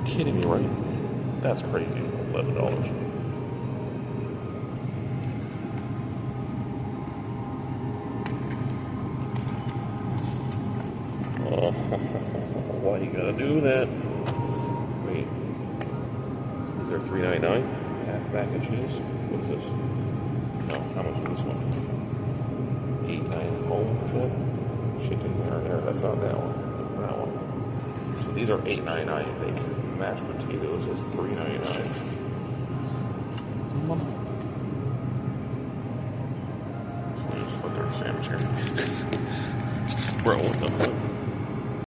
kidding me, right? That's crazy. $11. Oh, why you gotta do that? Wait, is there $3.99? Half mac and cheese? What is this? No, how much is this one? $8.99. Oh, chef. Chicken marinara. That's not that one. That one. So these are $8.99, I think. Mashed potatoes is $3.99. So just put their sandwich here. Bro, what the fuck?